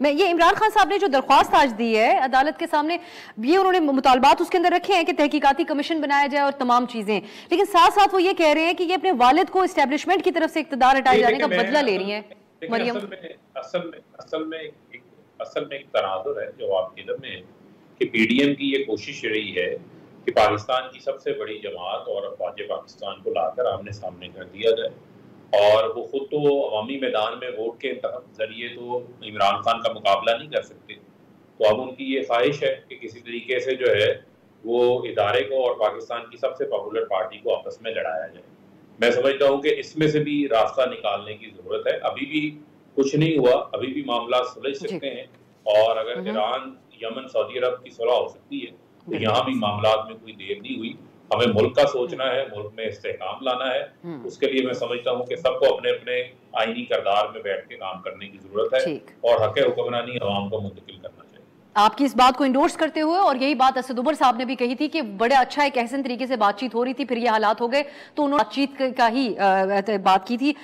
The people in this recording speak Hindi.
मैं ये इमरान खान साहब ने जो दरख्वास्त आज दी है अदालत के सामने, ये उन्होंने मुतालबात उसके अंदर रखे हैं कि तहकीकाती कमीशन बनाया जाए और तमाम चीजें, लेकिन साथ साथ वो ये कह रहे हैं कि ये अपने वालिद को इस्टेब्लिशमेंट की तरफ से इख्तिदार हटाए जाने का बदला ले रही हैं। मरियम, असल में एक तनाजुर है जो आपके इधर में कि पीडीएम की ये कोशिश रही है कि पाकिस्तान की सबसे बड़ी जमात और अफवाज पाकिस्तान को लाकर आमने सामने कर दिया जाए, और वो खुद तो अवामी मैदान में वोट के जरिए तो इमरान खान का मुकाबला नहीं कर सकते। तो अब उनकी ये ख्वाहिश है कि किसी तरीके से जो है वो इदारे को और पाकिस्तान की सबसे पॉपुलर पार्टी को आपस में लड़ाया जाए। मैं समझता हूँ कि इसमें से भी रास्ता निकालने की जरूरत है। अभी भी कुछ नहीं हुआ, अभी भी मामला सुलझ सकते हैं, और अगर ईरान, यमन, सऊदी अरब की सुलह हो सकती है तो यहाँ भी मामला में कोई देर नहीं हुई। हमें मुल्क का सोचना है, मुल्क में इस्तेहकाम लाना है। उसके लिए मैं समझता हूँ कि सबको अपने अपने आईनी किरदार में बैठ के काम करने की जरूरत है, और हक हुक्मरानी अवाम को मुंतकिल करना चाहिए। आपकी इस बात को इंडोर्स करते हुए, और यही बात असद उमर साहब ने भी कही थी कि बड़े अच्छा एक एहसन तरीके से बातचीत हो रही थी, फिर ये हालात हो गए, तो उन्होंने बातचीत का ही बात की थी।